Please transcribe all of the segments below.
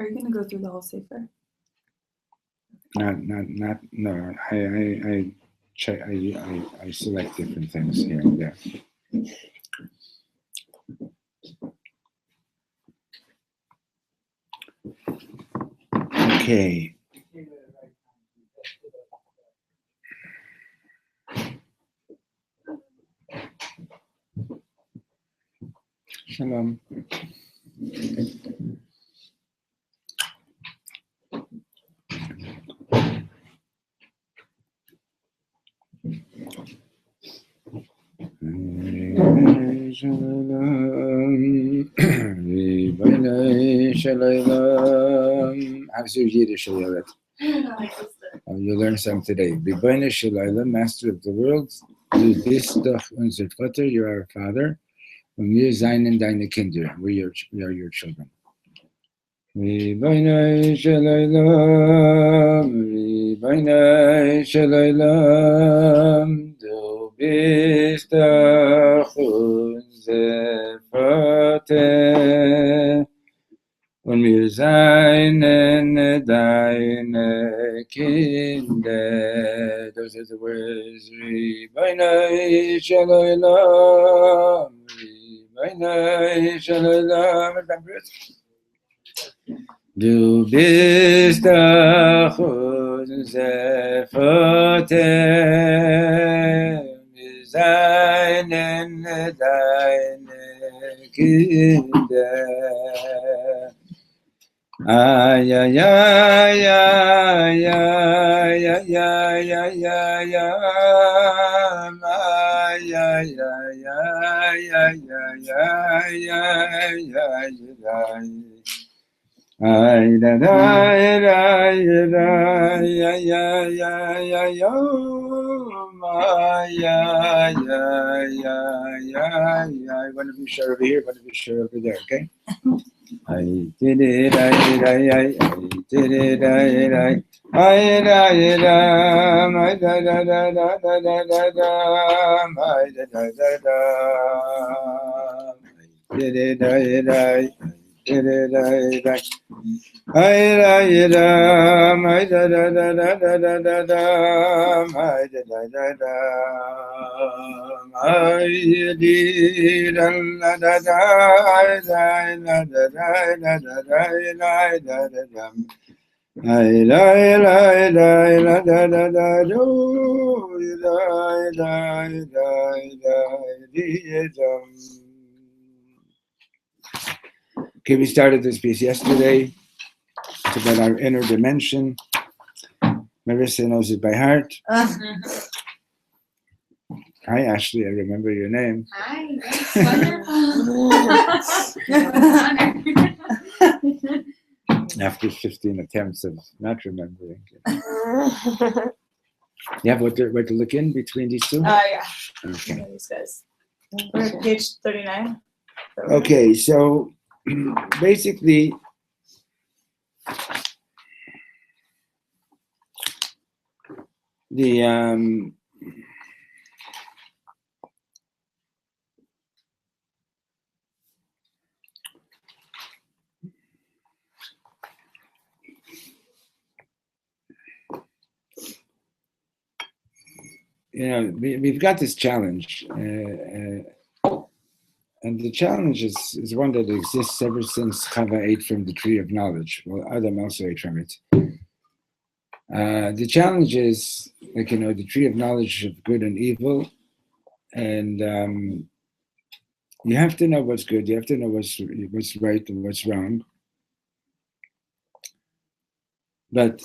Are you going to go through the whole sefer? No. I check. I select different things here and there. Okay. Shalom. How's your Yiddish, Yolet? You learn some today. B'bayne Shalayla, Master of the world, du bist doch unser Vater, you are our Father, und wir seien deine Kinder, we are your children. B'bayne Shalayla, du bist doch unser Vater, und wir seien deine Kinder. Those are the words. Ribono shel olam, Ribono shel olam. Remember it? Du bist doch unser Vater, wir seien deine Kinder. Ay, ay, ay, ay, ay, ay, ay, ay, ay, ay, ay, ay, da da da da ya ya ya ya ya my ya ya ya ya ya. I want to be sure over here, I want to be sure over there, okay? I did it, I did it, I da my da da da da da da da da my da da da da. I did it, I did it, I da my da da da da da da da da my da da da da. I did la da da da la da da da da da da da da. I la da da da do da Okay, we started this piece yesterday. It's about our inner dimension. Marissa knows it by heart. Hi, Ashley. I remember your name. Hi, that's wonderful. After 15 attempts of not remembering. You have what to look in between these two? Yeah. Okay. Yeah, these guys. We're at page 39. Okay, so basically, the we've got this challenge, and the challenge is one that exists ever since Chava ate from the tree of knowledge. Well, Adam also ate from it. The challenge is, the tree of knowledge of good and evil, and you have to know what's good. You have to know what's right and what's wrong. But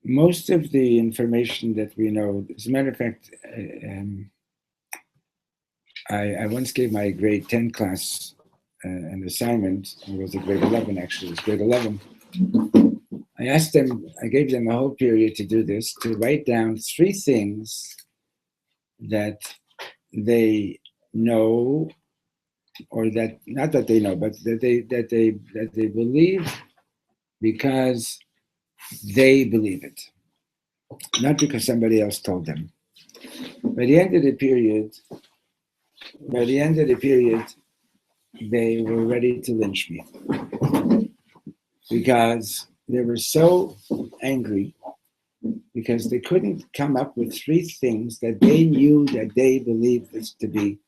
most of the information that we know, as a matter of fact, I once gave my grade 10 class an assignment. It was a grade 11, actually. It was grade 11. I gave them a whole period to do this, to write down 3 things that they know, or that, not that they know, but that they believe because they believe it, not because somebody else told them. By the end of the period, they were ready to lynch me. because they were so angry because they couldn't come up with three things that they knew that they believed this to be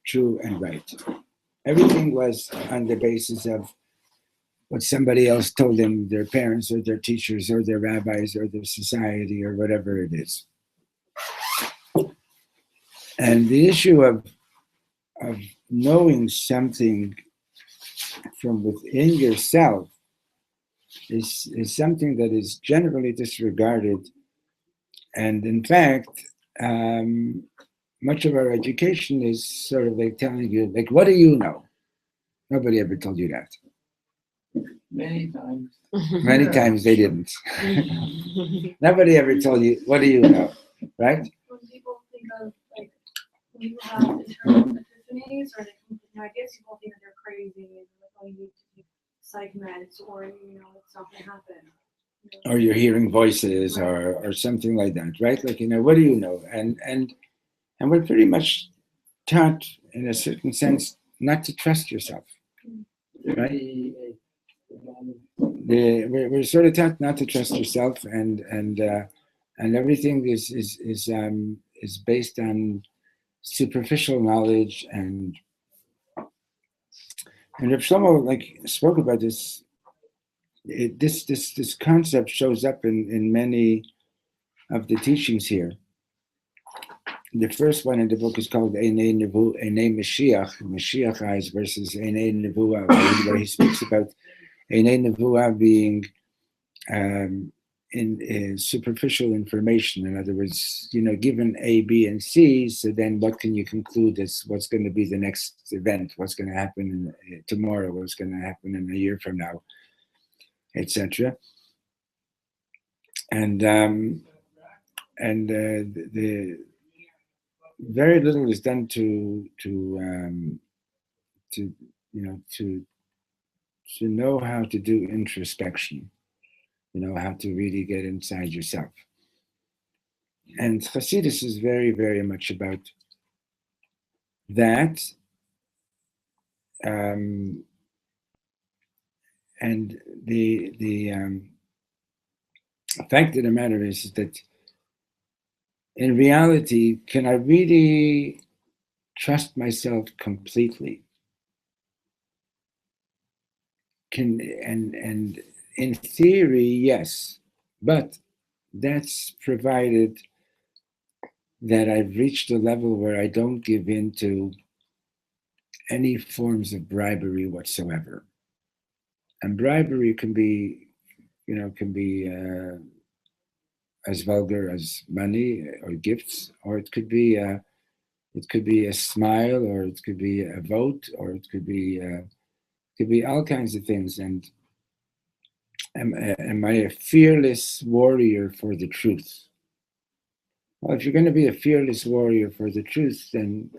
true and right. Everything was on the basis of what somebody else told them, their parents or their teachers or their rabbis or their society or whatever it is. And the issue of knowing something from within yourself is something that is generally disregarded. And in fact, much of our education is sort of like telling you, like, what do you know? Nobody ever told you that. Many times. Many times they didn't. Nobody ever told you, what do you know? Right? When people think of, like, when people have internal epiphanies or they come with new ideas, people think that they're crazy and like, oh, you need to take psych meds or, you know, it's not going to happen. Or you're hearing voices or something like that, right? Like, what do you know? And we're pretty much taught, in a certain sense, not to trust yourself, right? We're sort of taught not to trust yourself, and everything is based on superficial knowledge, and Reb Shlomo like spoke about this. This concept shows up in many of the teachings here. The first one in the book is called Einei Mashiach, Mashiach eyes versus Einei Nevuah, where he speaks about Einei Nevuah being in superficial information. In other words, given A, B, and C, so then what can you conclude is what's going to be the next event, what's going to happen tomorrow, what's going to happen in a year from now, etc. And the very little is done to know how to do introspection, how to really get inside yourself. And Hasidus is very, very much about that. And the fact of the matter is that in reality, can I really trust myself completely? And in theory, yes, but that's provided that I've reached a level where I don't give in to any forms of bribery whatsoever. And bribery can be as vulgar as money or gifts, or it could be a smile, or it could be a vote, or it could be all kinds of things. And am I a fearless warrior for the truth? Well, if you're going to be a fearless warrior for the truth, then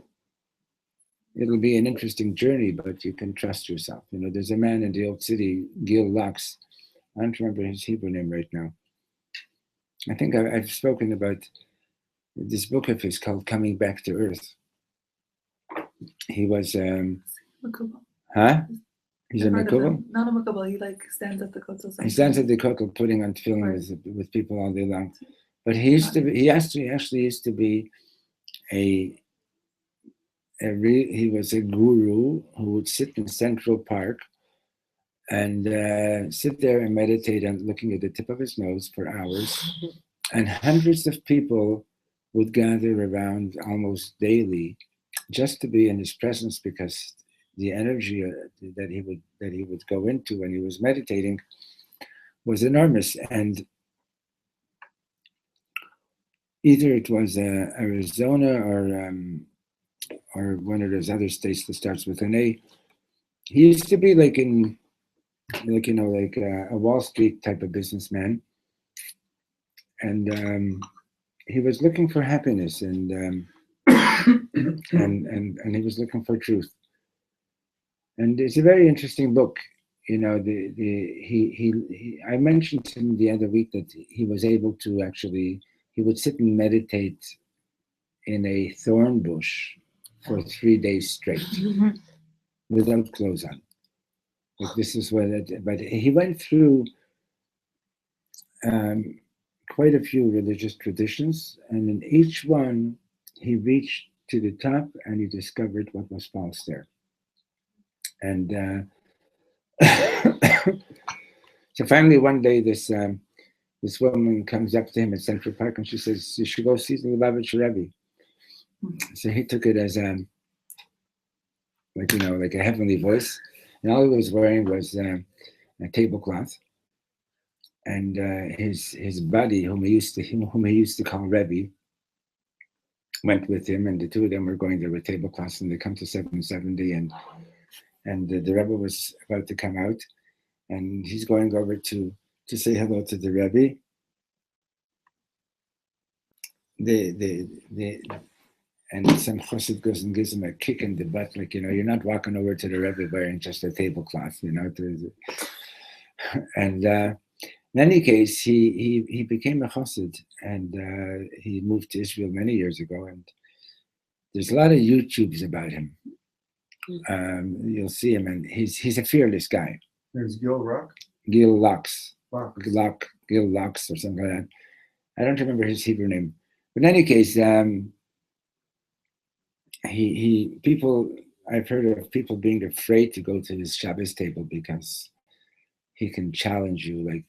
it'll be an interesting journey, but you can trust yourself. There's a man in the old city, Gil Lux. I don't remember his Hebrew name right now. I think I've spoken about this book of his called Coming Back to Earth. He was, huh? He's a Makubal? Not a Makubal, he stands at the kotel. He stands at the kotel putting on film with people all day long. But he actually used to be he was a guru who would sit in Central Park and sit there and meditate and looking at the tip of his nose for hours. And hundreds of people would gather around almost daily just to be in his presence, because the energy that he would go into when he was meditating was enormous. And either it was Arizona or one of those other states that starts with an A. He used to be like a Wall Street type of businessman, and he was looking for happiness, and he was looking for truth. And it's a very interesting book. I mentioned to him the other week that he was able to he would sit and meditate in a thorn bush for 3 days straight without clothes on. But this is what but he went through quite a few religious traditions, and in each one he reached to the top and he discovered what was false there. And so finally one day this woman comes up to him at Central Park and she says, "You should go see the Lubavitcher Rebbe." So he took it as like a heavenly voice, and all he was wearing was a tablecloth, and his buddy, whom he used to call Rebbe, went with him, and the two of them were going there with tablecloths, and they come to 770, and the Rebbe was about to come out, and he's going over to say hello to the Rebbe. And some chassid goes and gives him a kick in the butt, like, you're not walking over to the Rebbe wearing just a tablecloth, And in any case, he became a chassid, and he moved to Israel many years ago, and there's a lot of YouTubes about him. You'll see him, and he's a fearless guy. There's Gil Rock. Gil Lux. Gil Lux or something like that. I don't remember his Hebrew name. But in any case, I've heard of people being afraid to go to his Shabbos table because he can challenge you, like,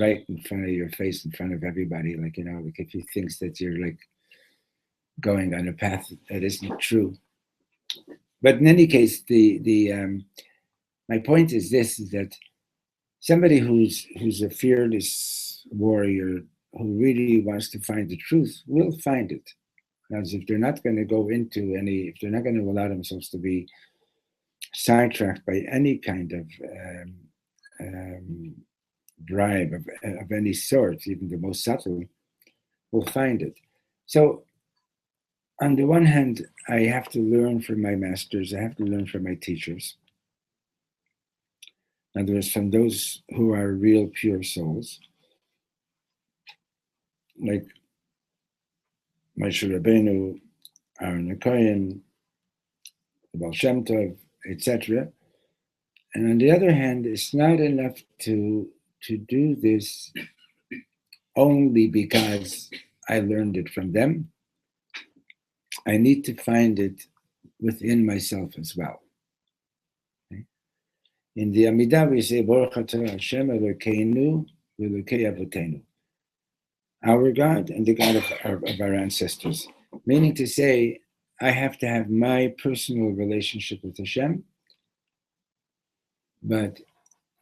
right in front of your face, in front of everybody. Like, like if he thinks that you're like going on a path that isn't true. But in any case, my point is this: is that somebody who's a fearless warrior who really wants to find the truth will find it. Because if they're not going to go into if they're not going to allow themselves to be sidetracked by any kind of bribe of any sort, even the most subtle, will find it. So, on the one hand, I have to learn from my masters, I have to learn from my teachers. In other words, from those who are real pure souls, like Moshe Rabbeinu, Aaron HaKohen, the Baal Shem Tov, etc. And on the other hand, it's not enough to do this only because I learned it from them. I need to find it within myself as well. Okay? In the Amidah, we say, Baruch atah Hashem Elokeinu v'Elokei Avotenu, our God and the God of our ancestors. Meaning to say, I have to have my personal relationship with Hashem, but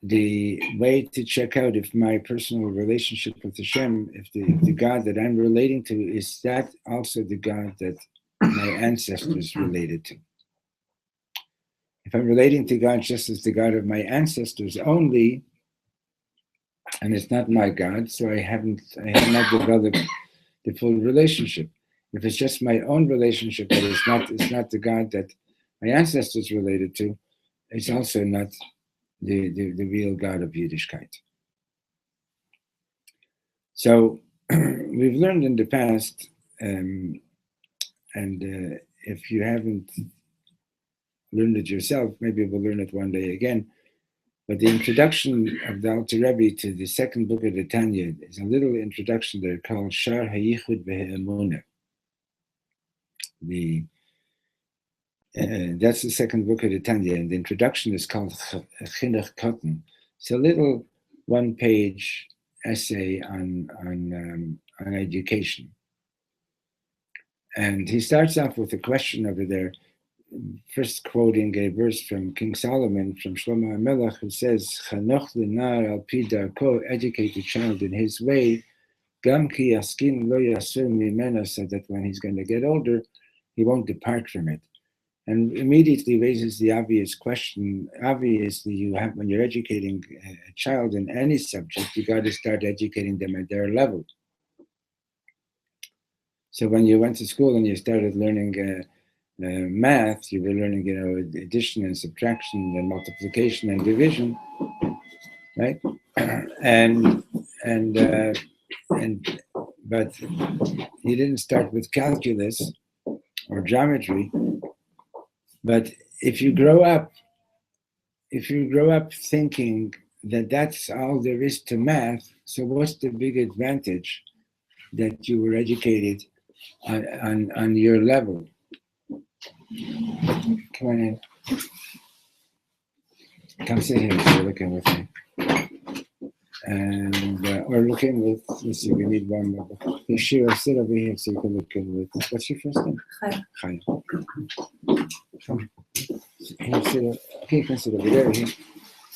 the way to check out if my personal relationship with Hashem, if the God that I'm relating to, is that also the God that my ancestors related to. If I'm relating to God just as the God of my ancestors only, and it's not my God, so I have not developed the full relationship. If it's just my own relationship, but it's not the God that my ancestors related to, it's also not the real God of Yiddishkeit. So we've learned in the past, and if you haven't learned it yourself, maybe we'll learn it one day again. But the introduction of the Alter Rebbe to the second book of the Tanya is a little introduction there called Shar HaYichud V'Ha'emunah. That's the second book of the Tanya, and the introduction is called Chinuch Cotton. It's a little one-page essay on education. And he starts off with a question over there, first quoting a verse from King Solomon, from Shlomo HaMelech, who says, Chanoch l'nar al pi darko, educate the child in his way, gam ki yaskin lo yasur mimena, so that when he's going to get older, he won't depart from it. And immediately raises the obvious question. Obviously, when you're educating a child in any subject, you got to start educating them at their level. So when you went to school and you started learning math, you were learning, addition and subtraction and multiplication and division, right? But you didn't start with calculus or geometry. But if you grow up if you grow up thinking that that's all there is to math, so what's the big advantage that you were educated on your level? Come on in. Come sit here if you're looking with me. And or looking with, let's see, we need one more. Yeshua, sit over here so you can look in with. What's your first name? Chaya. Chaya. Come. Here, okay, you can sit over there. Here.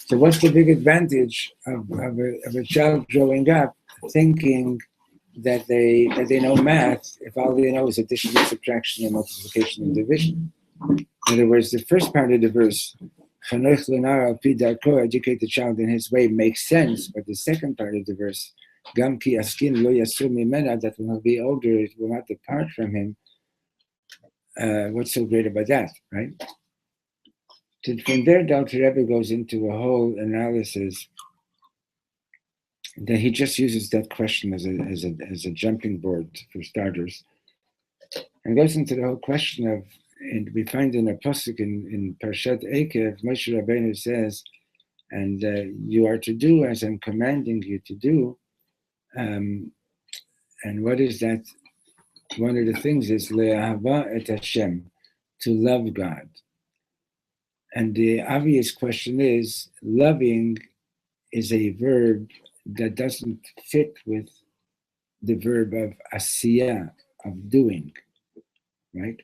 So what's the big advantage of a child growing up thinking that they know math if all they know is addition, subtraction, and multiplication and division? In other words, the first part of the verse, educate the child in his way, makes sense, but the second part of the verse, Gam ki askin lo yasur mimena, that when he'll be older, it will not depart from him. What's so great about that, right? From there, Dr. Rebbe goes into a whole analysis that he just uses that question as a jumping board for starters, and goes into the whole question of, and we find in a pasuk in Parshat Ekev, Moshe Rabbeinu says, and you are to do as I'm commanding you to do. And what is that? One of the things is le'ahava et Hashem, to love God. And the obvious question is, loving is a verb that doesn't fit with the verb of asiyah, of doing, right?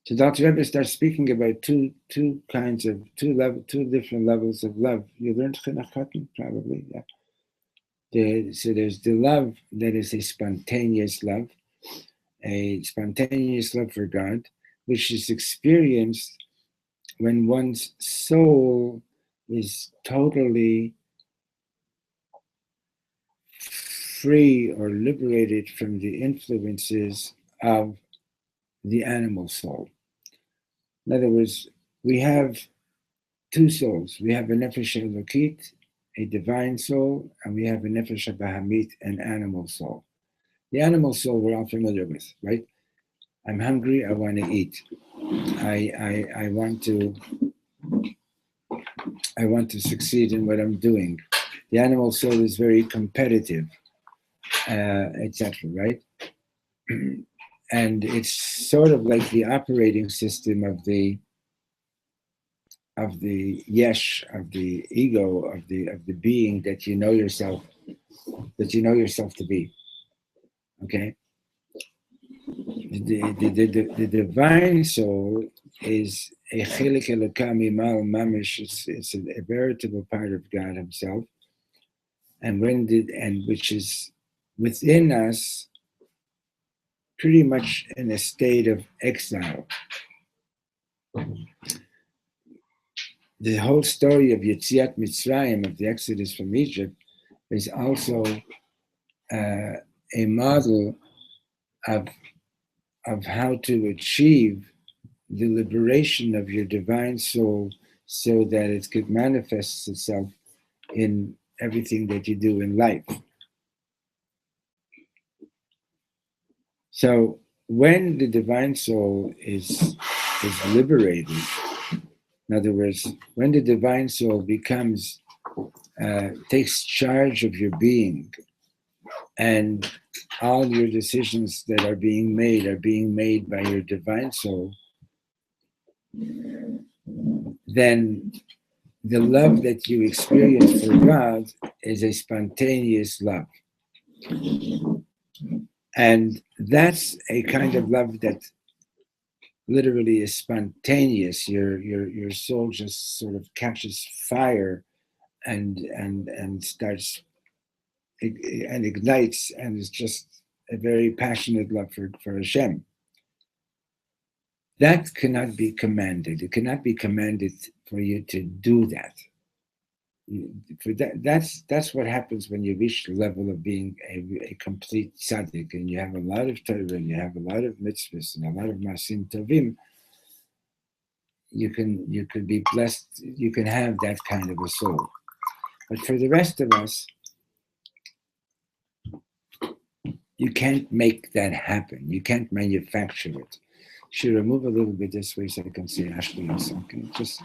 So Dr. Rebbe starts speaking about two different levels of love. You learned Chinuch Katan, probably, yeah. So there's the love that is a spontaneous love for God, which is experienced when one's soul is totally free or liberated from the influences of the animal soul. In other words, we have two souls. We have a nefesh elokit, a divine soul, and we have a nefesh bahamit, an animal soul. The animal soul we're all familiar with, right? I'm hungry, I want to eat. I want to succeed in what I'm doing. The animal soul is very competitive, etc., right? And it's sort of like the operating system of the yesh, of the ego, of the being that you know yourself to be. Okay? The divine soul is a chelik elokah mimal mamish. It's a veritable part of God Himself, and which is within us, pretty much in a state of exile. The whole story of Yetziat Mitzrayim, of the Exodus from Egypt, is also a model of how to achieve the liberation of your divine soul so that it could manifest itself in everything that you do in life. So when the divine soul is liberated, in other words, when the divine soul takes charge of your being, and all your decisions that are being made by your divine soul, then the love that you experience for God is a spontaneous love. And that's a kind of love that literally is spontaneous. Your soul just sort of catches fire and starts and ignites, and is just a very passionate love for Hashem. That cannot be commanded. It cannot be commanded for you to do that. That's what happens when you reach the level of being a complete tzaddik, and you have a lot of Torah, and you have a lot of mitzvahs, and a lot of masim tovim. You can be blessed. You can have that kind of a soul. But for the rest of us, you can't make that happen. You can't manufacture it. Shira, move a little bit this way so I can see Ashley also. Can just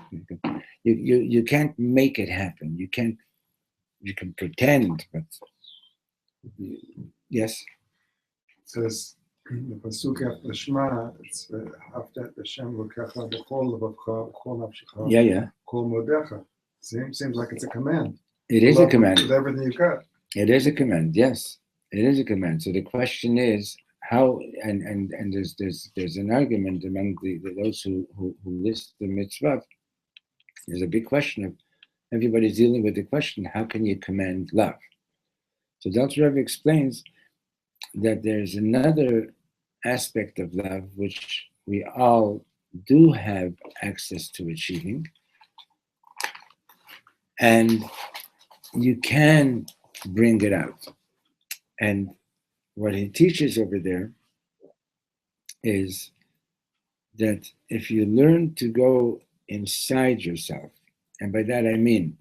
you can't make it happen. You can pretend, but yes. It says the pasuk after Shema, it's after Hashem Lokecha b'chol levavcha b'chol nafshecha Yeah. kol modecha. Seems like it's a command. It is a command. With everything you got. It is a command. Yes, it is a command. So the question is how, and there's an argument among those who list the mitzvah. There's a big question of everybody's dealing with the question: how can you command love? So Dr. Rebbe explains that there's another aspect of love which we all do have access to achieving, and you can bring it out. And what he teaches over there is that if you learn to go inside yourself, and by that I mean,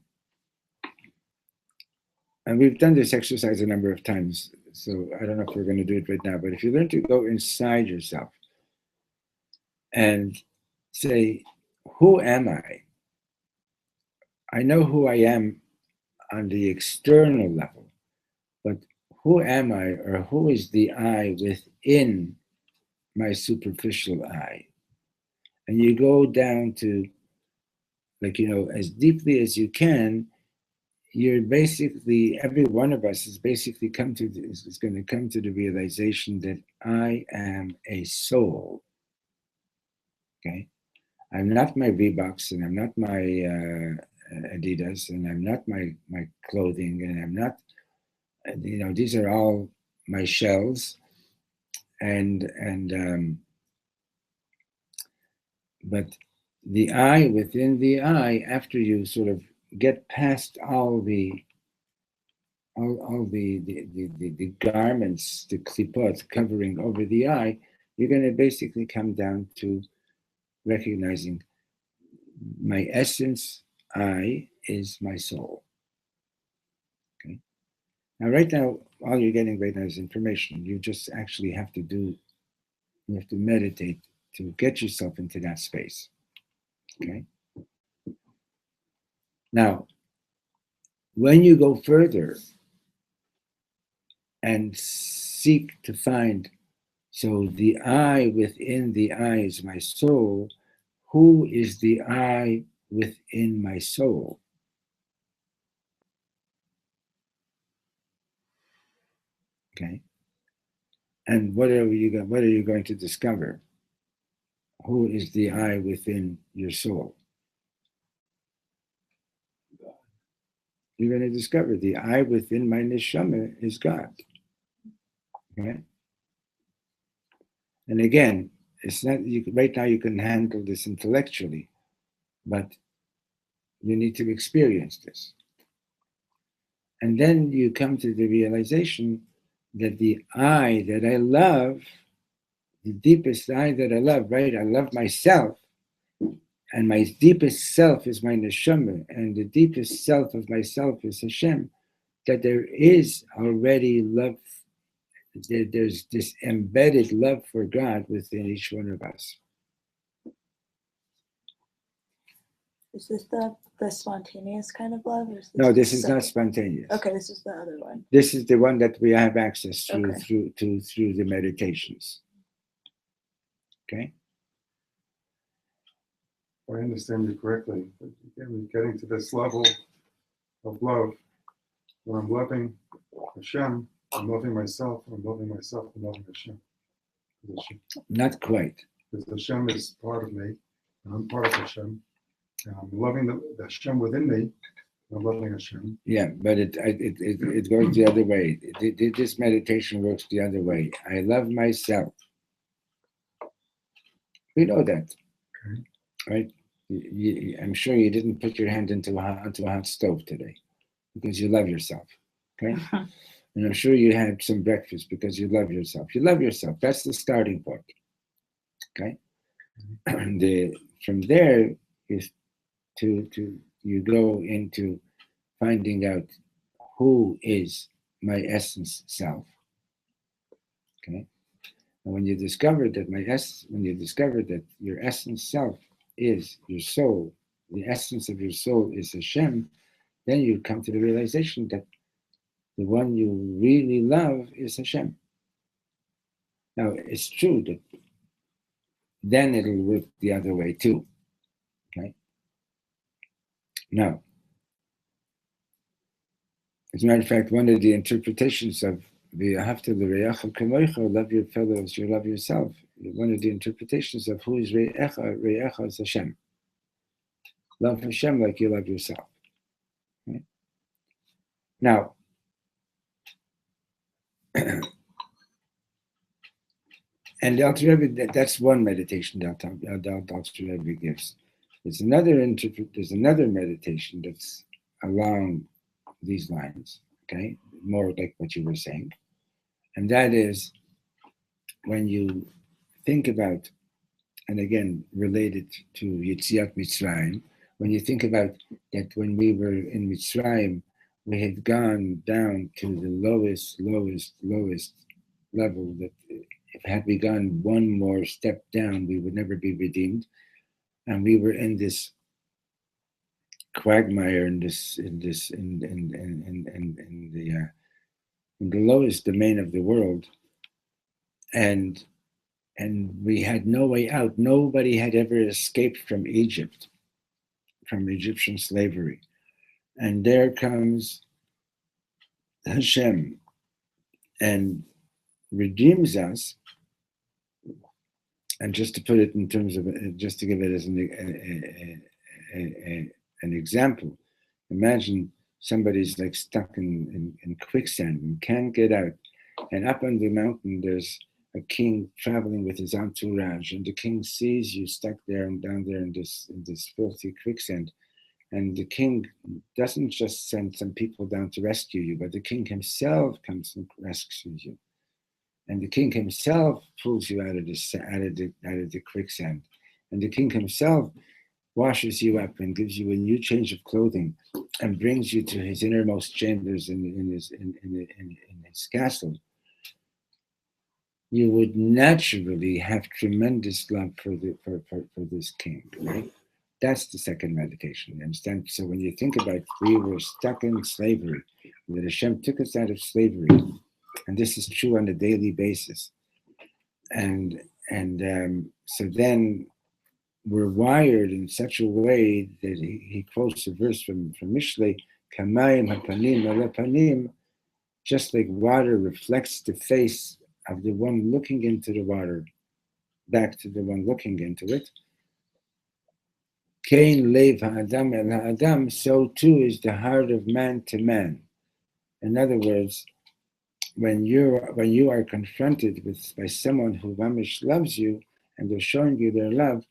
and we've done this exercise a number of times, so I don't know if we're going to do it right now, but if you learn to go inside yourself and say, who am I? I know who I am on the external level, but who am I, or who is the I within my superficial I? And you go down to, like, as deeply as you can, you're basically, every one of us is basically going to come to the realization that I am a soul. Okay? I'm not my Reeboks, and I'm not my Adidas, and I'm not my clothing, and I'm not, these are all my shells, but the I within the I, after you sort of get past all the garments, the klipot covering over the I, you're going to basically come down to recognizing my essence, I, is my soul. Okay. Now, right now, all you're getting right now is information. You just actually have to meditate to get yourself into that space. Okay. Now, when you go further and seek to find, so the I within the I is my soul, who is the I within my soul? Okay. And what are you going to discover? Who is the I within your soul? You're going to discover the I within my neshama is God. Okay. And again, it's not right now you can handle this intellectually, but you need to experience this. And then you come to the realization that the I that I love, the deepest I that I love, right? I love myself, and my deepest self is my neshama, and the deepest self of myself is Hashem, that there is already love, there's this embedded love for God within each one of us. Is this the spontaneous kind of love? Or is this No, this is not spontaneous. Okay, this is the other one. This is the one that we have access to Okay. through the meditations. Okay? If I understand you correctly, again, we're getting to this level of love where I'm loving Hashem, I'm loving myself, I'm loving myself, I'm loving Hashem. Not quite. Because Hashem is part of me, and I'm part of Hashem. And I'm loving the Hashem within me, and I'm loving Hashem. Yeah, but it goes the other way. This meditation works the other way. I love myself. We know that, Okay. right? I'm sure you didn't put your hand into a hot stove today because you love yourself, okay? And I'm sure you had some breakfast because you love yourself. You love yourself. That's the starting point, okay? From there is you go into finding out who is my essence self, okay? And when you discover that when you discover that your essence self is your soul, the essence of your soul is Hashem, then you come to the realization that the one you really love is Hashem. Now, it's true that then it'll work the other way too. Okay? Now, as a matter of fact, one of the interpretations of the Ahavta l'reacha kamoicha, love your fellow as you love yourself, one of the interpretations of who is reacha is Hashem. Love Hashem like you love yourself. Okay? Now, and the Alter Rebbe, that's one meditation that the Alter Rebbe gives. There's another meditation that's along these lines, okay? More like what you were saying. And that is when you think about, and again, related to Yetziat Mitzrayim, when you think about that when we were in Mitzrayim, we had gone down to the lowest level, that if had we gone one more step down, we would never be redeemed. And we were in this quagmire, in the lowest domain of the world, and we had no way out. Nobody had ever escaped from Egypt, from Egyptian slavery. And there comes Hashem and redeems us. And just to put it in terms of, just to give it as an example, imagine somebody's like stuck in quicksand and can't get out. And up on the mountain, there's a king traveling with his entourage, and the king sees you stuck there and down there in this filthy quicksand. And the king doesn't just send some people down to rescue you, but the king himself comes and rescues you. And the king himself pulls you out of the quicksand. And the king himself washes you up and gives you a new change of clothing and brings you to his innermost chambers in his castle. You would naturally have tremendous love for this king, right? That's the second meditation, you understand? So when you think about we were stuck in slavery, that Hashem took us out of slavery, and this is true on a daily basis. And so then we're wired in such a way that he quotes a verse from Mishlei, Kamayim hapanim alapanim, just like water reflects the face of the one looking into the water back to the one looking into it. Kain lev ha'adam el ha'adam, so too is the heart of man to man. In other words, when you are confronted by someone who mamish loves you and they're showing you their love,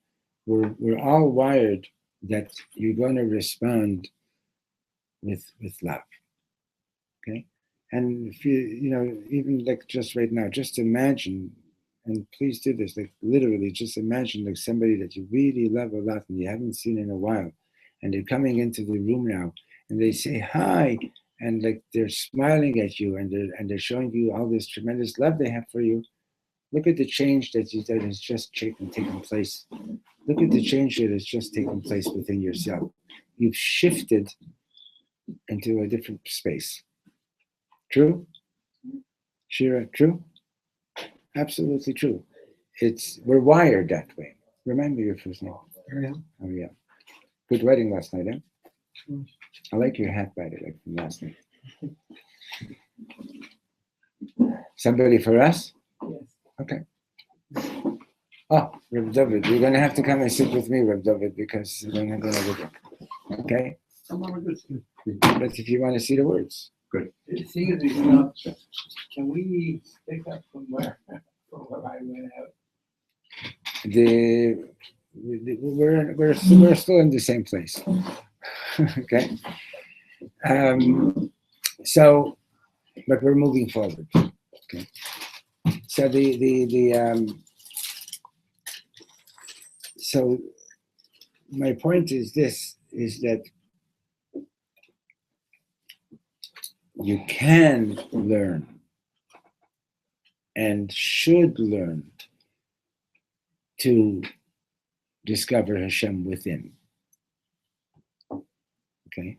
we're all wired that you're going to respond with love. Okay? And if you even like just right now, just imagine, and please do this, like literally just imagine like somebody that you really love a lot and you haven't seen in a while, and they're coming into the room now and they say hi, and like they're smiling at you and they're showing you all this tremendous love they have for you. Look at the change that has just taken place. Look at the change that has just taken place within yourself. You've shifted into a different space. True? Shira, true? Absolutely true. We're wired that way. Remind me your first name. Ariel. Oh yeah. Good wedding last night, huh? I like your hat, by the way, from last night. Somebody for us? Yes. Okay. Oh, Reb David, you're going to have to come and sit with me, Reb David, because you don't have another book. Okay? But if you want to see the words. Good. Seeing as we stopped, can we pick up from where I went out? We're still in the same place. Okay? So, but we're moving forward. Okay? So so my point is this, is that you can learn and should learn to discover Hashem within. Okay?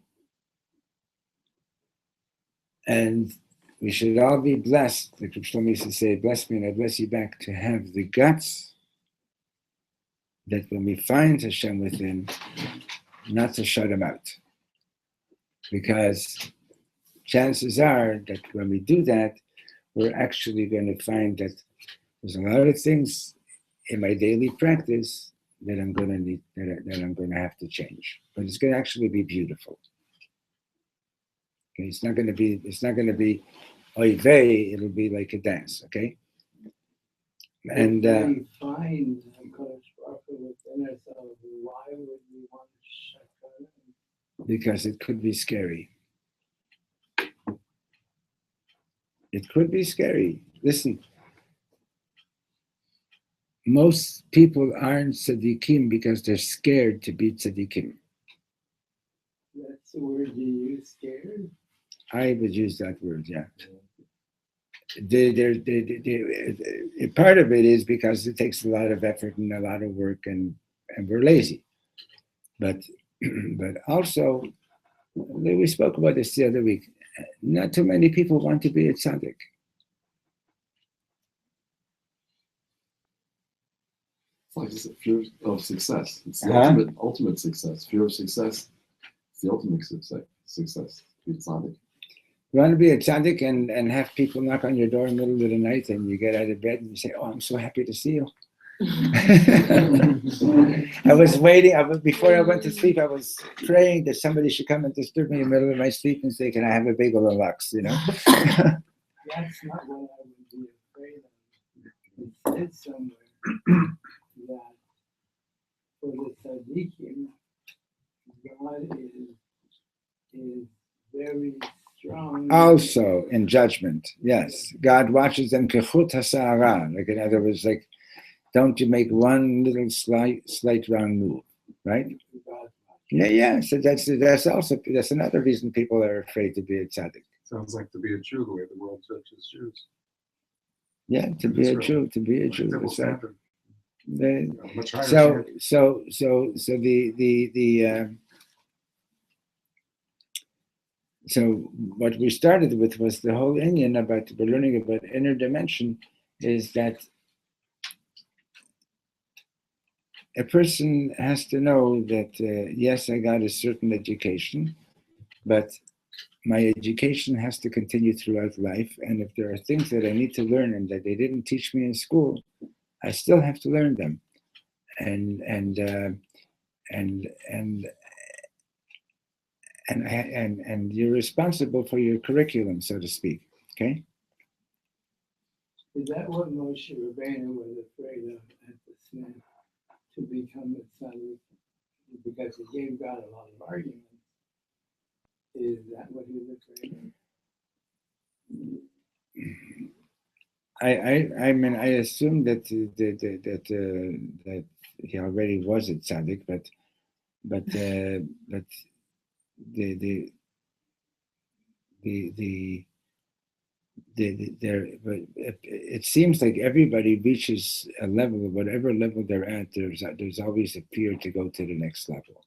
And we should all be blessed, like Shlomo used to say, bless me and I bless you back, to have the guts that when we find Hashem within, not to shut him out. Because chances are that when we do that, we're actually going to find that there's a lot of things in my daily practice that I'm going to need, that I'm going to have to change. But it's going to actually be beautiful. Okay, it's not going to be oy vey, it'll be like a dance, okay? And if we find Kodesh Baruch Hu within ourselves, why would we want to shut that in? because it could be scary. It could be scary. Listen, most people aren't tzaddikim because they're scared to be tzaddikim. That's the word you use, scared? I would use that word, yeah. Part of it is because it takes a lot of effort and a lot of work, and we're lazy. But also, we spoke about this the other week. Not too many people want to be a tzaddik. It's like just a fear of success. It's the ultimate success. Fear of success. It's the ultimate success. Be tzaddik. You want to be a tzaddik and have people knock on your door in the middle of the night, and you get out of bed and you say, "Oh, I'm so happy to see you." I was waiting. Before I went to sleep, I was praying that somebody should come and disturb me in the middle of my sleep and say, "Can I have a bagel and lox?" You know. That's not what I would be afraid of. It said somewhere that for the tzaddikim, God is very strong. Also in judgment, yes, God watches them kechut hasa'ara. Like in other words, like don't you make one little slight wrong move, right? Yeah. So that's another reason people are afraid to be a tzaddik. Sounds like to be a Jew, the way the world judges Jews. Yeah, to be a Jew. Double That's right. standard. Much higher So standard. so what we started with was the whole Indian about we're learning about inner dimension, is that a person has to know that yes, I got a certain education, but my education has to continue throughout life, and if there are things that I need to learn and that they didn't teach me in school, I still have to learn them, and you're responsible for your curriculum, so to speak. Okay. Is that what Moshe Rabbeinu was afraid of at the snap, to become a tzaddik? Because he gave God a lot of arguments. Is that what he was afraid of? I mean, I assume that he already was a tzaddik, but it seems like everybody reaches a level, whatever level they're at, there's always a fear to go to the next level.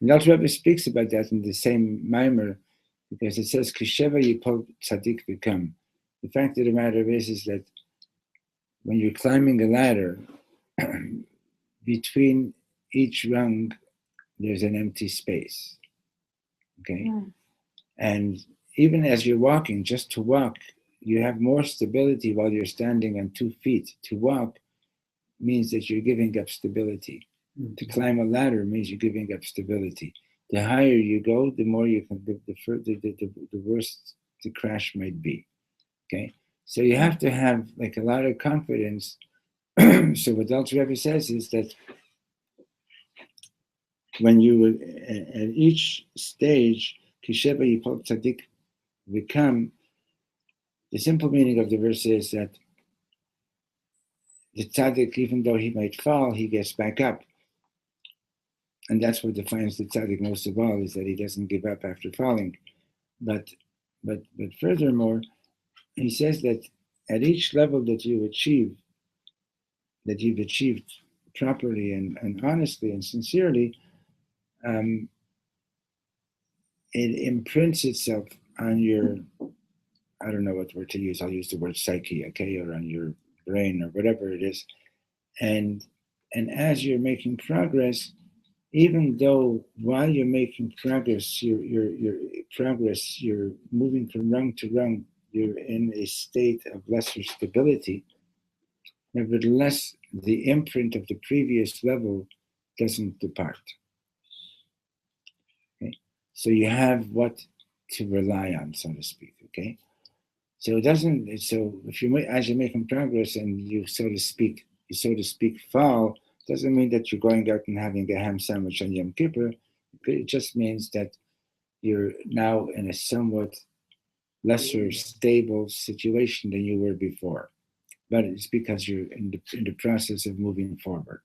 And also Rebbe speaks about that in the same mimer, because it says, Kisheva Yipol Tzadik Become. The fact of the matter is that when you're climbing a ladder, between each rung, there's an empty space. Okay? Mm. And even as you're walking, just to walk, you have more stability while you're standing on 2 feet. To walk means that you're giving up stability. Mm-hmm. To climb a ladder means you're giving up stability. The higher you go, the more you can, the worse the crash might be. Okay? So you have to have like a lot of confidence. So what Dr. Rebbe says is that when you, at each stage, Kisheba Yipol Tzadik Become, the simple meaning of the verse is that the tzaddik, even though he might fall, he gets back up. And that's what defines the tzaddik most of all, is that he doesn't give up after falling. But furthermore, he says that at each level that you've achieved properly and honestly and sincerely, um, it imprints itself on your, I don't know what word to use, I'll use the word psyche, okay, or on your brain or whatever it is. And as you're making progress, even though while you're making progress, you're moving from rung to rung, you're in a state of lesser stability, nevertheless, the imprint of the previous level doesn't depart. Okay? So you have what to rely on, so to speak. Okay, so it doesn't. So if you as you're making progress and you so to speak fall, doesn't mean that you're going out and having a ham sandwich on Yom Kippur. It just means that you're now in a somewhat lesser stable situation than you were before. But it's because you're in the process of moving forward.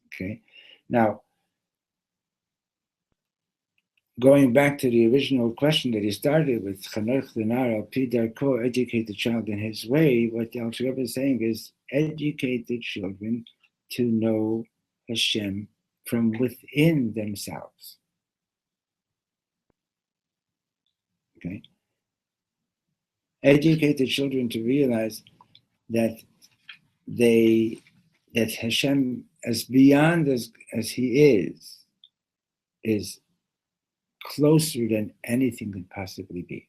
Okay, now going back to the original question that he started with, Chanech L'nar al pi darko, educate the child in his way, what the Alter Rebbe is saying is educate the children to know Hashem from within themselves. Okay? Educate the children to realize that that Hashem, as beyond as he is closer than anything could possibly be.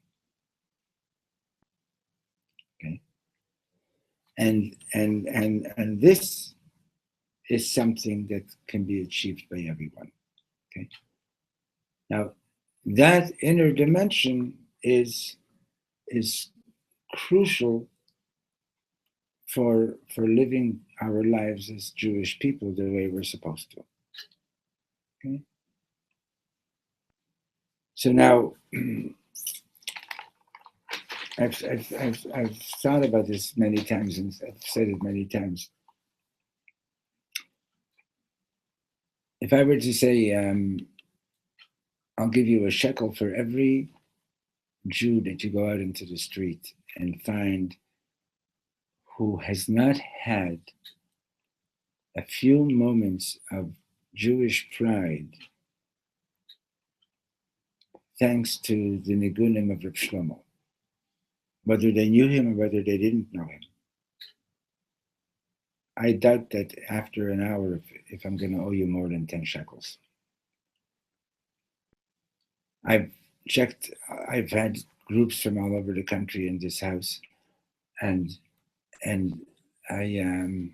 Okay, and this is something that can be achieved by everyone. Okay, now that inner dimension is crucial for living our lives as Jewish people the way we're supposed to. Okay, so now. I've thought about this many times and I've said it many times. If I were to say, I'll give you a shekel for every Jew that you go out into the street and find who has not had a few moments of Jewish pride thanks to the nigunim of Reb Shlomo, whether they knew him or whether they didn't know him. I doubt that after an hour, if I'm going to owe you more than 10 shekels. I've had groups from all over the country in this house, and I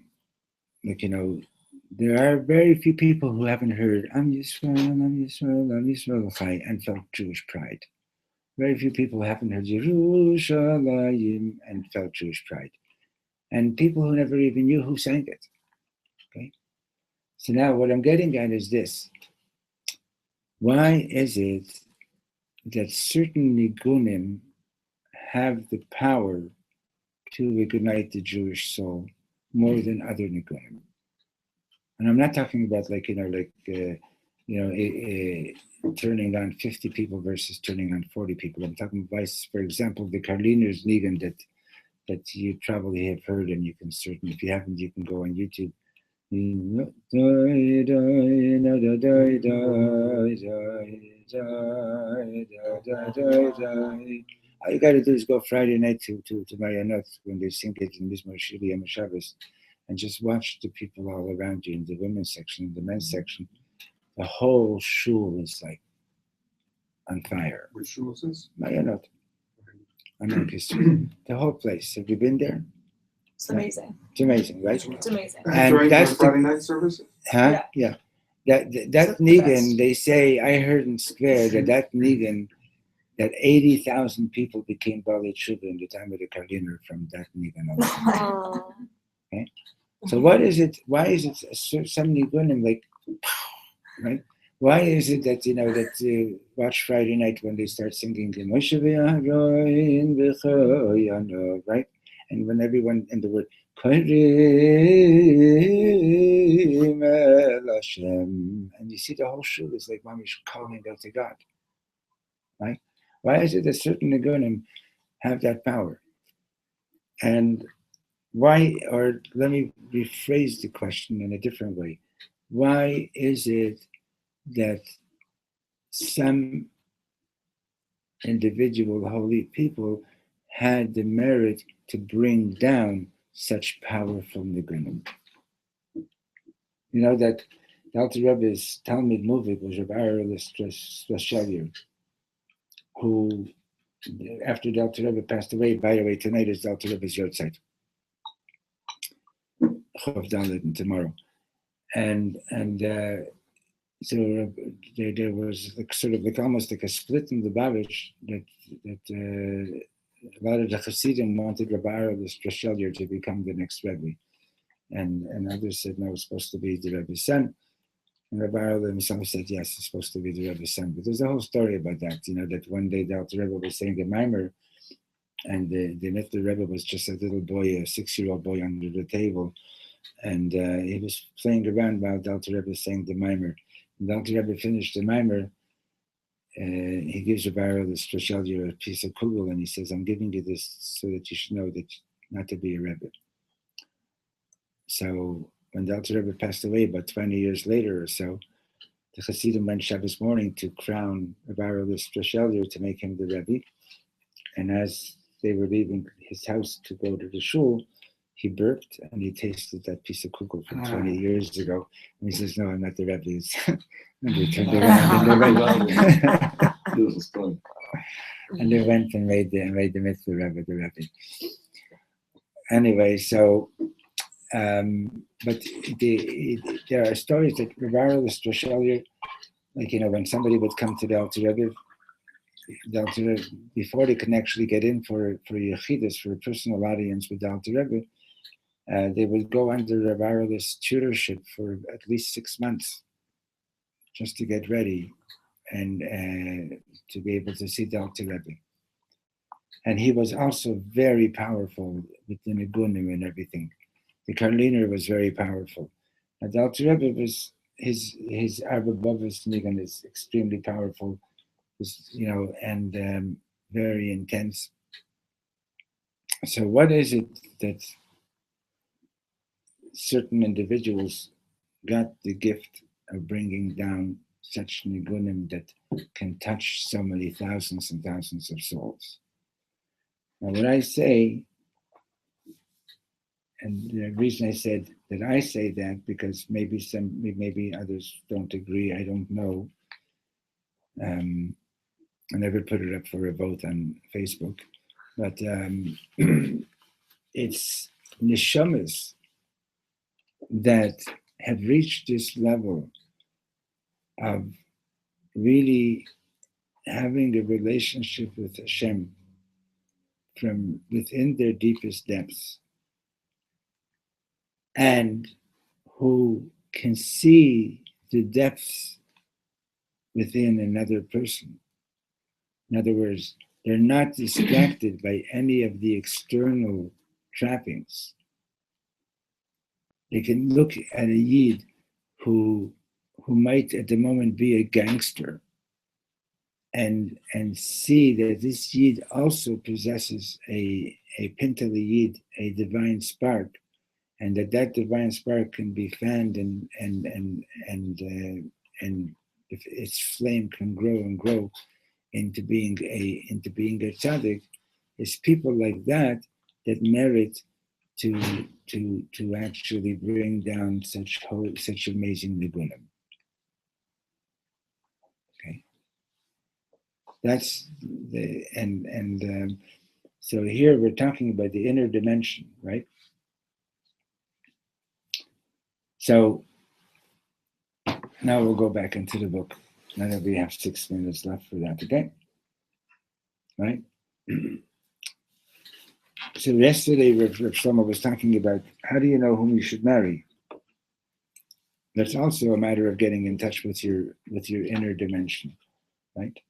there are very few people who haven't heard Am Yisrael Chai and felt Jewish pride. Very few people haven't heard Yerushalayim and felt Jewish pride. And people who never even knew who sang it. Okay? So now what I'm getting at is this. Why is it that certain nigunim have the power to ignite the Jewish soul more than other nigunim? And I'm not talking about turning on 50 people versus turning on 40 people. I'm talking about, for example, the Karliner's nigun that you probably have heard, and you can certainly, if you haven't, you can go on YouTube. All you got to do is go Friday night to Marionette when they sing it in Mizmor Shiri Yom Shabbos, and just watch the people all around you in the women's section, in the men's section. The whole shul is like on fire. Which shul is this? Marionette. The whole place. Have you been there? It's amazing. It's amazing, right? It's amazing. And during that's the Friday night services? Huh? Yeah. That the nigun, best. they say, I heard in Square that nigun, that 80,000 people became Bali Tshuva in the time of the Karliner from that nigun alone. Okay? So what is it? Why is it some nigunim like, right? Why is it that watch Friday night when they start singing the Moshe v'Aharon, right? And when everyone in the word Karim el Hashem, and you see the whole shul is like mamish calling out to God, right? Why is it that certain nigunim have that power? And why, or let me rephrase the question in a different way. Why is it that some individual holy people had the merit to bring down such powerful nigunim? You know that the Alter Rebbe's Talmud Muvik was Rabbi Aaron Strashelyer, who, after the Alter Rebbe passed away, by the way, tonight is the Alter Rebbe's Yortzeit, Chov Dalet, tomorrow. And so there was like, sort of like almost like a split in the Babish that a lot of the Hasidim wanted Rabbi Aaron Strashelyer to become the next Rebbe. And others said, no, it's supposed to be the Rebbe's son. And Rabbi Aaron himself said, yes, it's supposed to be the Rebbe's son. But there's a whole story about that, that one day the Alter Rebbe was saying a mimer, and the Mitzvah Rebbe was just a little boy, a 6-year-old boy under the table, and he was playing around while the Alter Rebbe was saying the mimer. When the Alter Rebbe finished the mimer, he gives Rabbi Aaron the Strashelyer a piece of kugel, and he says, I'm giving you this so that you should know that not to be a Rebbe. So when the Alter Rebbe passed away, about 20 years later or so, the Hasidim went Shabbos morning to crown Rabbi Aaron the Strashelyer to make him the Rebbe. And as they were leaving his house to go to the shul, he burped and he tasted that piece of kugel from 20 years ago. And he says, no, I'm not the Rebbe. And they turned around and they went. And they went and made the mitzvah Rebbe the Rebbe. Anyway, so, but there are stories that Rabbi Aaron the Strashelyer, like, when somebody would come to the Alter Rebbe, before they can actually get in for yechidus, for a personal audience with the Alter Rebbe, they would go under Rabbi Aaron's tutorship for at least 6 months, just to get ready and to be able to see the Alter Rebbe. And he was also very powerful with the nigunim and everything. The Karliner was very powerful. And the Alter Rebbe was his Arba Bavas nigun is extremely powerful. And very intense. So what is it that certain individuals got the gift of bringing down such nigunim that can touch so many thousands and thousands of souls? Now what I say, and the reason I said that I say that, because maybe others don't agree, I don't know. I never put it up for a vote on Facebook, but it's neshamas that have reached this level of really having a relationship with Hashem from within their deepest depths, and who can see the depths within another person. In other words, they're not distracted by any of the external trappings. They can look at a Yid who might at the moment be a gangster and see that this Yid also possesses a Pintele Yid, a divine spark, and that divine spark can be fanned and if its flame can grow and grow into being a tzaddik. It's people like that merit to actually bring down such amazing nigunim. Okay, that's the so here we're talking about the inner dimension, right? So now we'll go back into the book. Now that we have 6 minutes left for that, okay? Right? So yesterday, Rav Shlomo was talking about how do you know whom you should marry? That's also a matter of getting in touch with your inner dimension, right?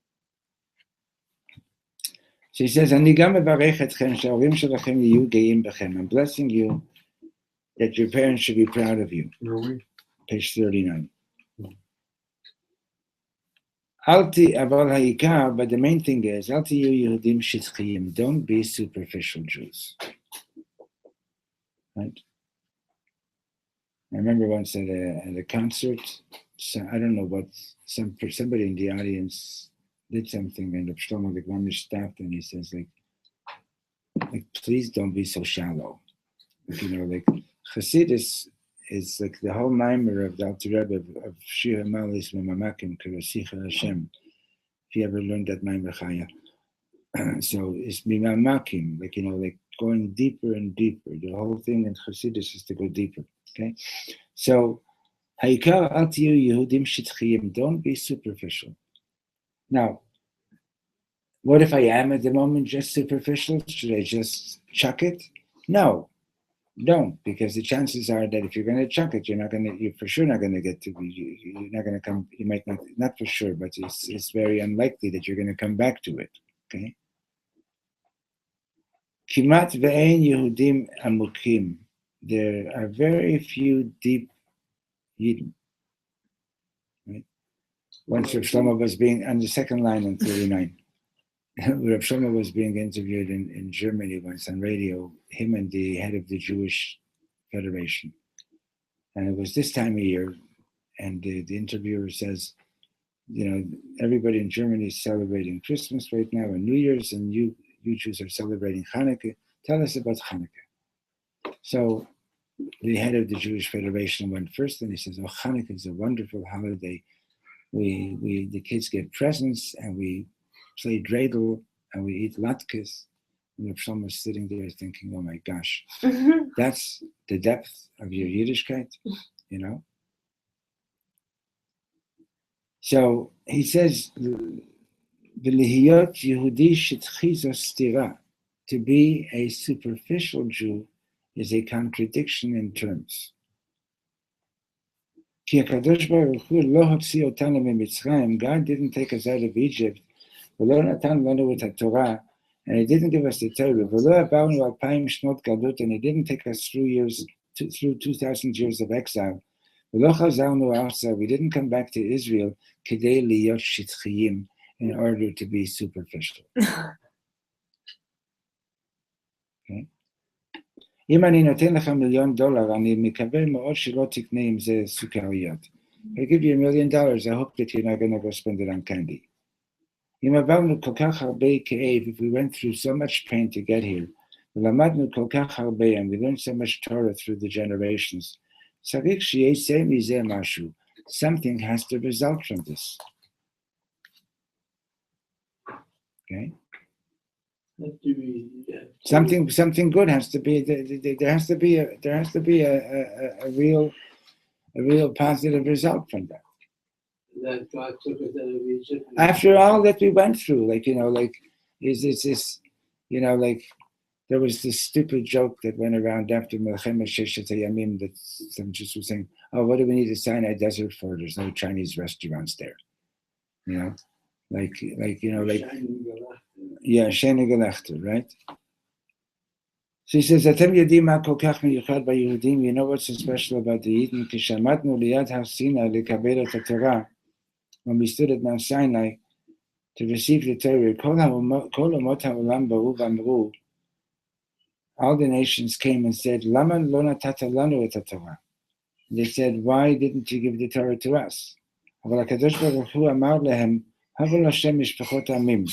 So he says, I'm blessing you that your parents should be proud of you. Where are we? Page 39. But the main thing is, don't be superficial Jews. right? I remember once at a concert, so I don't know what, somebody in the audience did something, and Shlomo the Gvamish stopped, and he says, like, please don't be so shallow. Like, like Chassidus is like the whole mimer of the Alter Rebbe of Shir Malis Mamakim Kerosicha Hashem. If you ever learned that mimer Chaya, so it's Mimamakim, like like going deeper and deeper. The whole thing in Chassidus is to go deeper. Okay, so Haikar al tiyu Yehudim shitchiyim. Don't be superficial. Now, what if I am at the moment just superficial? Should I just chuck it? No. Don't, because the chances are that if you're going to chuck it, you're for sure not going to get to be, you're not going to come, you might not for sure, but it's very unlikely that you're going to come back to it, okay? Kimat ve'ein Yehudim amukim. There are very few deep Yidden, right? Once Rav Shlomo was being, on the second line on 39, Rav Shlomo was being interviewed in Germany once on radio, him and the head of the Jewish Federation. And it was this time of year, and the interviewer says, everybody in Germany is celebrating Christmas right now and New Year's, and you Jews are celebrating Hanukkah. Tell us about Hanukkah. So the head of the Jewish Federation went first, and he says, oh, Hanukkah is a wonderful holiday. The kids get presents, and we play dreidel, and we eat latkes. And if someone's sitting there thinking, oh my gosh, that's the depth of your Yiddishkeit, So he says, V'lihiyot Yehudi shitchizo stira. To be a superficial Jew is a contradiction in terms. Ki HaKadosh Baruch Hu lo hotzi otanu miMitzrayim. God didn't take us out of Egypt. V'lo natan lanu et haTorah. And he didn't give us the Torah. V'lo abanu alpayim shnot galut. And he didn't take us through 2,000 years of exile. V'lo chazarnu arza. We didn't come back to Israel kidei liyot shitchiyim, in order to be superficial. Okay? אם אני נותן לך $1,000,000, אני מקווה מאוד שלא תקנה עם זה סוכריות. I give you $1,000,000, I hope that you're not going to go spend it on candy. אם עברנו כל כך הרבה כאב, if we went through so much pain to get here, ולמדנו כל כך הרבה, and we learned so much Torah through the generations, צריך שיצא מזה משהו. Something has to result from this. Okay? Something good has to be. There has to be a real positive result from that. That God took us out of Egypt. After all that we went through, there was this stupid joke that went around after Melchemet Sheshet Hayamim that some Jews were saying, "Oh, what do we need a Sinai desert for? There's no Chinese restaurants there." Yeah, Sheni Gelechter, right? So he says, Atem yodim ma kol kach miyuchad b'Yehudim. You know what's so special about the Yidden? Kishamatnu liyad har Sinai lekabel et Torah. When we stood at Mount Sinai to receive the Torah, kol umot ha'olam ba'u v'amru. All the nations came and said, Lama lo natata lanu et Torah. They said, why didn't you give the Torah to us? Aval HaKadosh Baruch Hu amar lehem, Havel Hashem mishpachot amim.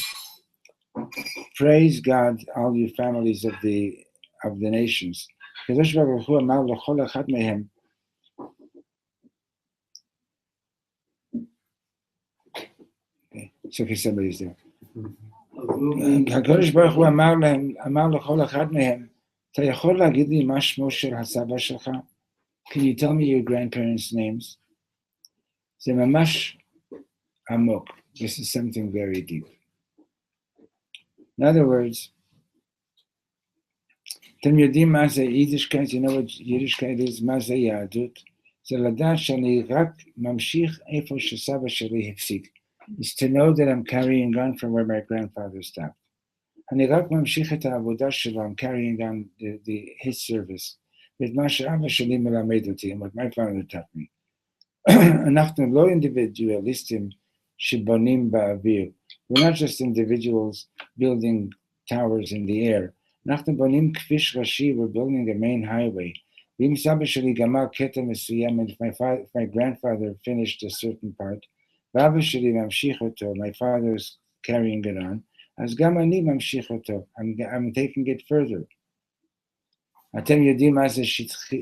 Praise God, all you families of the nations. Kadosh Baruch Hu amar lechol echad mehem. Okay, so somebody's there. Kadosh Baruch Hu amar lechol echad mehem. Ta yachol lagid li ma shmo shel hasaba shelcha? Can you tell me your grandparents' names? Ze mamash amok. This is something very deep. In other words, אתם יודעים מה זה יידישקייט? You know what Yiddishkeit is? מה זה יהדות? זה לדעת שאני רק ממשיך איפה שסבא שלי הפסיק. It's to know that I'm carrying on from where my grandfather stopped. אני רק ממשיך את העבודה שלו, I'm carrying on his service. ואת מה שאבא שלי מלמד אותי, what my father taught me. אנחנו לא אינדיבידואליסטים שבונים באוויר. We're not just individuals building towers in the air. אנחנו בונים כביש ראשי, we're building a main highway. ואם סבא שלי גמר קטע מסוים, and if my grandfather finished a certain part, ואבא שלי ממשיך אותו, my father is carrying it on, אז גם אני ממשיך אותו, I'm taking it further. אתם יודעים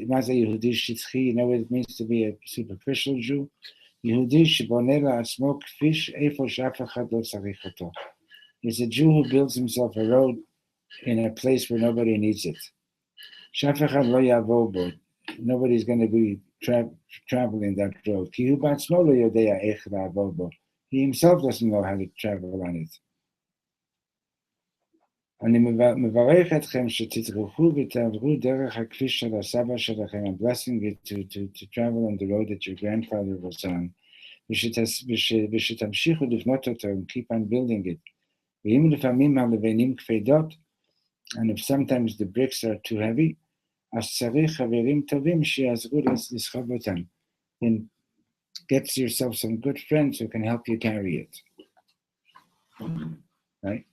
מה זה יהודי שטחי? You know what it means to be a superficial Jew? יהודי שבונה לעצמו כביש איפה שאף אחד לא צריך אותו. It's a Jew who builds himself a road in a place where nobody needs it. שאף אחד לא יעבור בו. Nobody's going to be traveling that road. כי הוא בעצמו לא יודע איך לעבור בו. He himself doesn't know how to travel on it. אני מברך אתכם שתתרחו ותעברו דרך הכביש של הסבא שלכם. I'm blessing you to travel on the road that your grandfather was on. ושתמשיכו לבנות אותו and keep on building it. ואם לפעמים הלבנים כבדות, and if sometimes the bricks are too heavy, אז צריך חברים טובים שיעזרו לסחוב אותם. Then get yourself some good friends who can help you carry it. Right?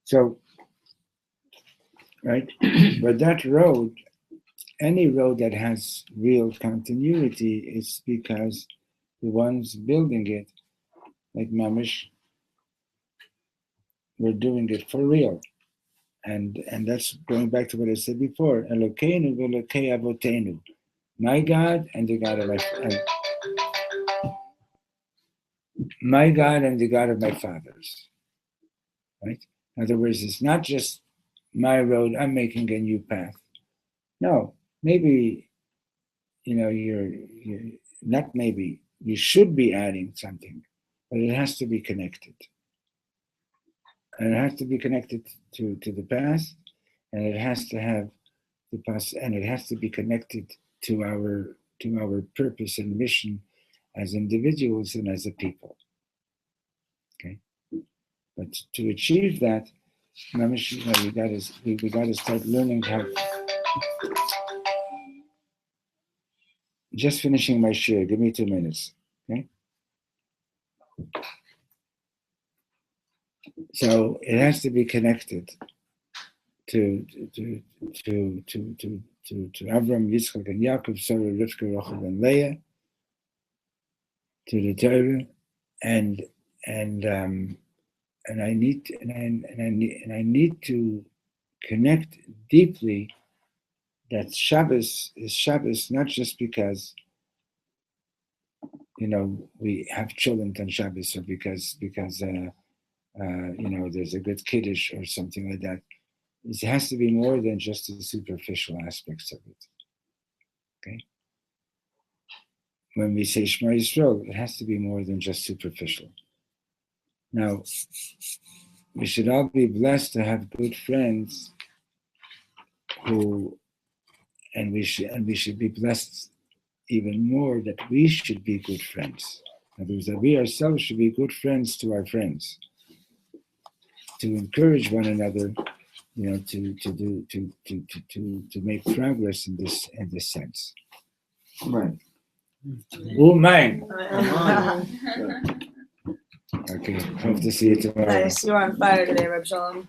So, right, but that road, any road that has real continuity is because the ones building it, like Mamish, were doing it for real. And that's going back to what I said before. Elokeinu v'Elokei Avotenu. My God and the God of my God and the God of my fathers. Right? In other words, it's not just my road, I'm making a new path. No, maybe, you're not maybe, you should be adding something, but it has to be connected. And it has to be connected to the past, and it has to have the past, and it has to be connected to our purpose and mission as individuals and as a people. Okay, but to achieve that, we got to start learning how. Just finishing my share. Give me 2 minutes. Okay. So it has to be connected to Avram, Yitzchak, and Yaakov, Sarah, Rivka, Rachel, and Leah, to the Torah, and I need to connect deeply that Shabbos is Shabbos not just because we have children on Shabbos or because there's a good kiddush or something like that. It has to be more than just the superficial aspects of it. Okay? When we say Shema Yisrael, it has to be more than just superficial. Now, we should all be blessed to have good friends and we should be blessed even more that we should be good friends. In other words, that we ourselves should be good friends to our friends, to encourage one another, to make progress in this sense. Right. Oh, mine. Okay, hope to see you tomorrow. Nice. You were on fire today, Reb Shalom.